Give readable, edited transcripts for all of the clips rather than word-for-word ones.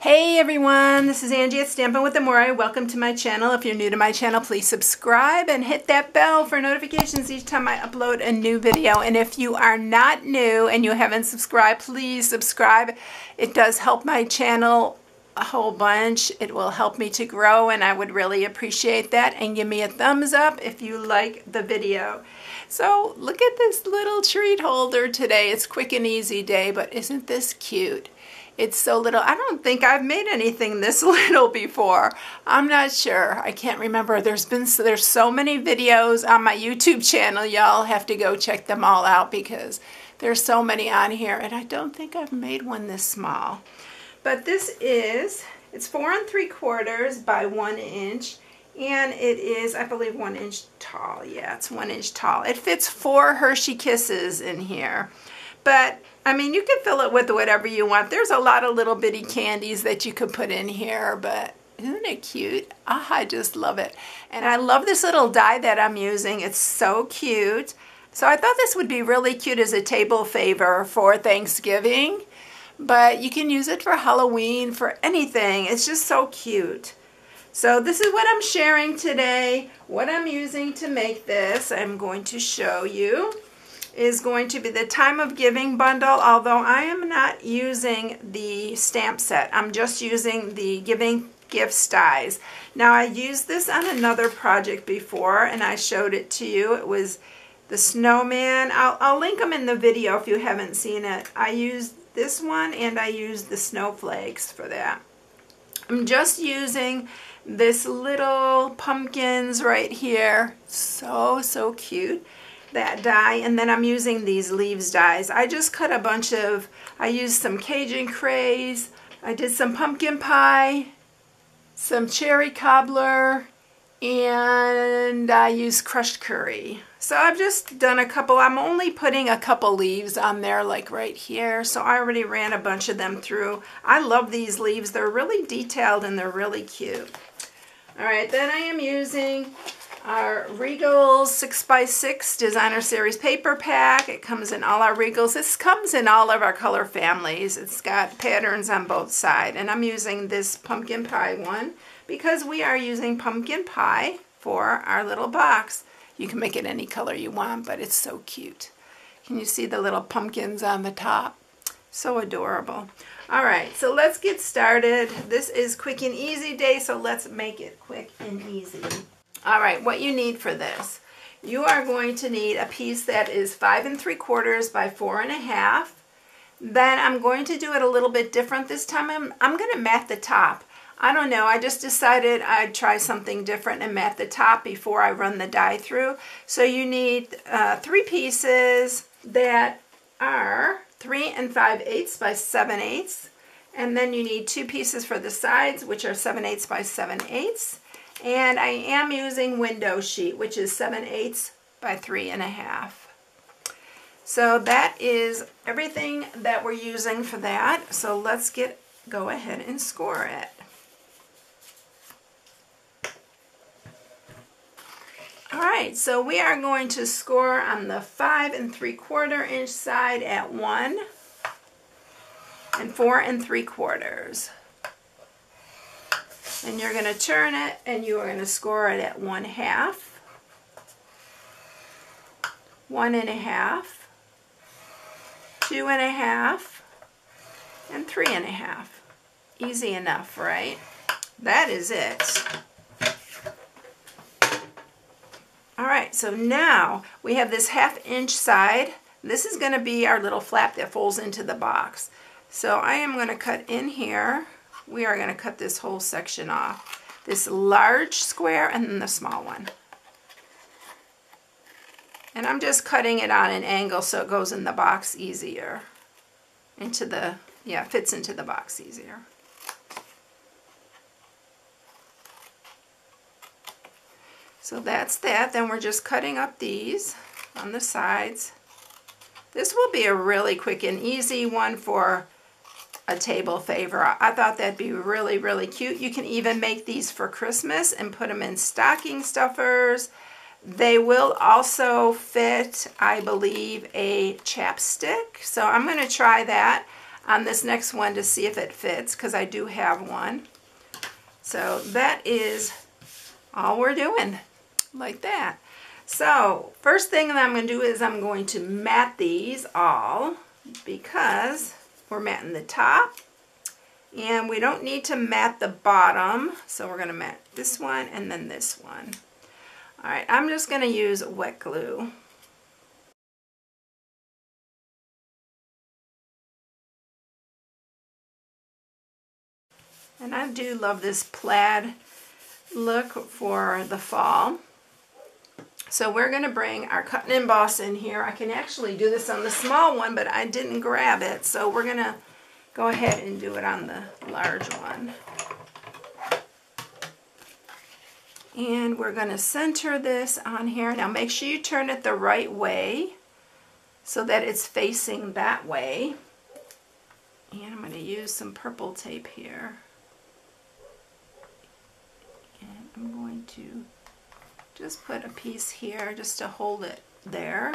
Hey everyone, this is Angie at Stampingwithamore. Welcome to my channel. If you're new to my channel, please subscribe and hit that bell for notifications each time I upload a new video. And if you are not new and you haven't subscribed, please subscribe. It does help my channel a whole bunch. It will help me to grow and I would really appreciate that. And give me a thumbs up if you like the video. So look at this little treat holder today. It's quick and easy day, but isn't this cute? It's so little. I don't think I've made anything this little before. I'm not sure. I can't remember. There's so many videos on my YouTube channel. Y'all have to go check them all out because there's so many on here. And I don't think I've made one this small. But this is, it's 4 3/4 by 1 inch. And it is, I believe, 1 inch tall. Yeah, it's 1 inch tall. It fits 4 Hershey Kisses in here. But I mean, you can fill it with whatever you want. There's a lot of little bitty candies that you could put in here, but isn't it cute? Oh, I just love it. And I love this little die that I'm using. It's so cute. So I thought this would be really cute as a table favor for Thanksgiving, but you can use it for Halloween, for anything. It's just so cute. So this is what I'm sharing today. What I'm using to make this, I'm going to show you, is going to be the Time of Giving bundle, although I am not using the stamp set. I'm just using the Giving Gifts Dies. Now I used this on another project before and I showed it to you. It was the snowman. I'll link them in the video if you haven't seen it. I used this one and I used the snowflakes for that. I'm just using this little pumpkins right here. So cute. That die, and then I'm using these leaves dies. I just cut a bunch of, I used some Cajun craze, I did some pumpkin pie, some cherry cobbler, and I used crushed curry. So I've just done a couple, I'm only putting a couple leaves on there like right here, so I already ran a bunch of them through. I love these leaves, they're really detailed and they're really cute. Alright, then I am using our Regals 6x6 Designer Series paper pack. It comes in all our Regals. This comes in all of our color families. It's got patterns on both sides. And I'm using this pumpkin pie one because we are using pumpkin pie for our little box. You can make it any color you want, but it's so cute. Can you see the little pumpkins on the top? So adorable. All right, so let's get started. This is quick and easy day, so let's make it quick and easy. All right, what you need for this. You are going to need a piece that is 5 3/4 by 4 1/2. Then I'm going to do it a little bit different this time. I'm going to mat the top. I don't know, I just decided I'd try something different and mat the top before I run the die through. So you need 3 pieces that are 3 5/8 by 7/8. And then you need 2 pieces for the sides, which are 7/8 by 7/8. And I am using window sheet, which is 7/8 by 3 1/2. So that is everything that we're using for that. So let's go ahead and score it. All right, so we are going to score on the 5 3/4 inch side at 1 and 4 3/4. And you're going to turn it and you are going to score it at 1/2, 1 1/2, 2 1/2, and 3 1/2. Easy enough, right? That is it. All right, so now we have this 1/2 inch side. This is going to be our little flap that folds into the box. So I am going to cut in here. We are going to cut this whole section off. This large square and then the small one. And I'm just cutting it on an angle so it goes in the box easier. Fits into the box easier. So that's that. Then we're just cutting up these on the sides. This will be a really quick and easy one for a table favor. I thought that'd be really cute. You can even make these for Christmas and put them in stocking stuffers. They will also fit, I believe, a chapstick. So I'm going to try that. on this next one to see if it fits, because I do have one. So that is all we're doing, like that. So first thing that I'm going to do is I'm going to mat these all, because we're matting the top and we don't need to mat the bottom. So we're going to mat this one and then this one. All right, I'm just going to use wet glue. And I do love this plaid look for the fall. So we're going to bring our cut and emboss in here. I can actually do this on the small one, but I didn't grab it. So we're going to go ahead and do it on the large one. And we're going to center this on here. Now make sure you turn it the right way so that it's facing that way. And I'm going to use some purple tape here. And I'm going to just put a piece here just to hold it there.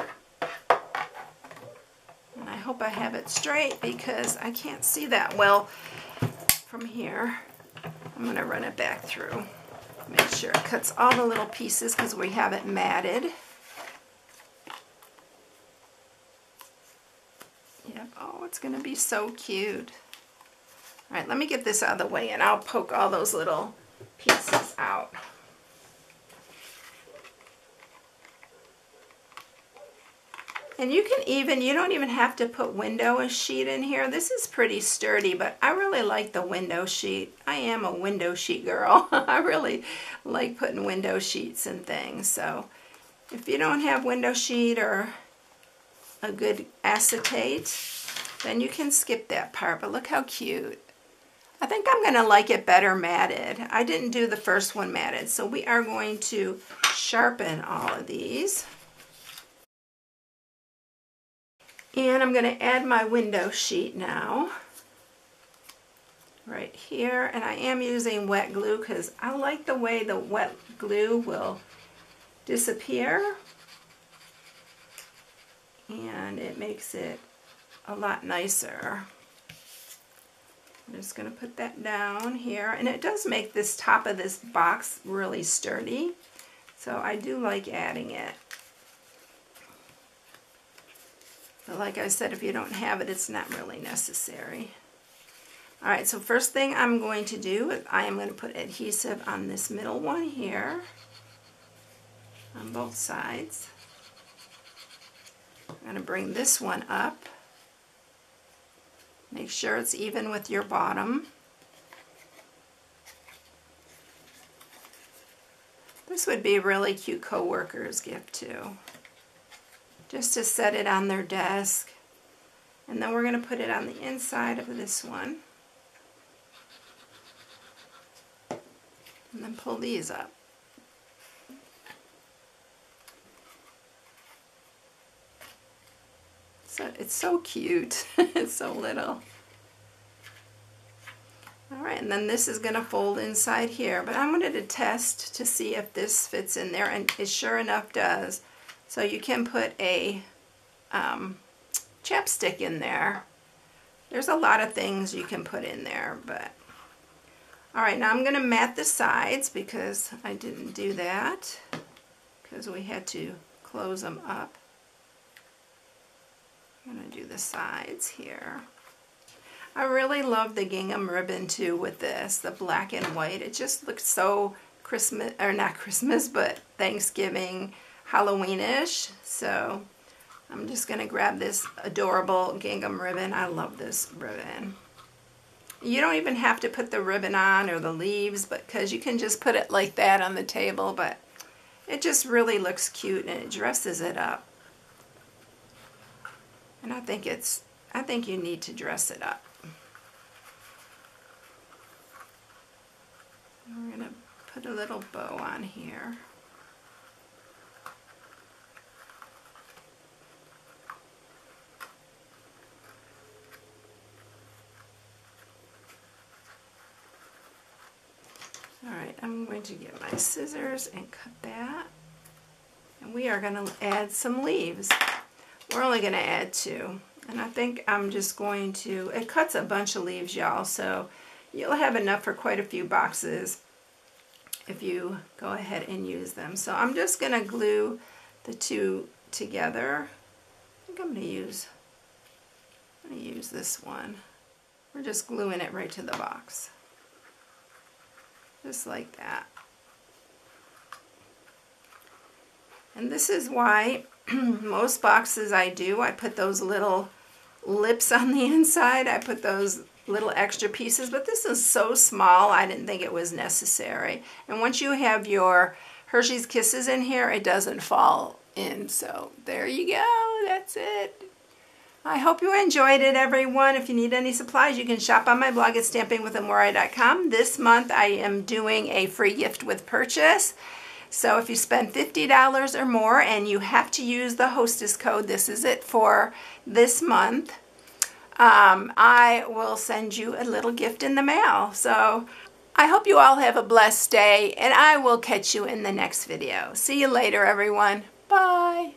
And I hope I have it straight because I can't see that well from here. I'm going to run it back through. Make sure it cuts all the little pieces because we have it matted. Yep, oh, it's going to be so cute. All right, let me get this out of the way and I'll poke all those little pieces out. And you don't even have to put window sheet in here. This is pretty sturdy, but I really like the window sheet. I am a window sheet girl. I really like putting window sheets and things. So if you don't have window sheet or a good acetate, then you can skip that part. But look how cute. I think I'm going to like it better matted. I didn't do the first one matted, so we are going to sharpen all of these. And I'm going to add my window sheet now, right here. And I am using wet glue because I like the way the wet glue will disappear. And it makes it a lot nicer. I'm just going to put that down here. And it does make this top of this box really sturdy. So I do like adding it. But like I said, if you don't have it, it's not really necessary. All right, so first thing I'm going to do is I am going to put adhesive on this middle one here, on both sides. I'm going to bring this one up. Make sure it's even with your bottom. This would be a really cute coworker's gift too. Just to set it on their desk. And then we're going to put it on the inside of this one. And then pull these up. So it's so cute. It's so little. Alright, and then this is going to fold inside here. But I'm going to test to see if this fits in there. And it sure enough does. So you can put a chapstick in there. There's a lot of things you can put in there, but alright, now I'm going to mat the sides because I didn't do that because we had to close them up. I'm going to do the sides here. I really love the gingham ribbon too with this, the black and white. It just looks so Christmas, or not Christmas, but Thanksgiving, Halloweenish. So I'm just going to grab this adorable gingham ribbon. I love this ribbon. You don't even have to put the ribbon on or the leaves, but because you can just put it like that on the table, but it just really looks cute and it dresses it up. And I think you need to dress it up. We're going to put a little bow on here. Alright, I'm going to get my scissors and cut that. And we are going to add some leaves. We're only going to add 2. And I think I'm just going to, it cuts a bunch of leaves, y'all, so you'll have enough for quite a few boxes if you go ahead and use them. So I'm just going to glue the two together. I think I'm going to use this one. We're just gluing it right to the box. Just like that. And this is why most boxes I put those little lips on the inside. I put those little extra pieces, but this is so small I didn't think it was necessary. And once you have your Hershey's Kisses in here, it doesn't fall in. So there you go, that's it. I hope you enjoyed it, everyone. If you need any supplies, you can shop on my blog at stampingwithamore.com. This month I am doing a free gift with purchase. So if you spend $50 or more and you have to use the hostess code, this is it for this month, I will send you a little gift in the mail. So I hope you all have a blessed day, and I will catch you in the next video. See you later, everyone. Bye.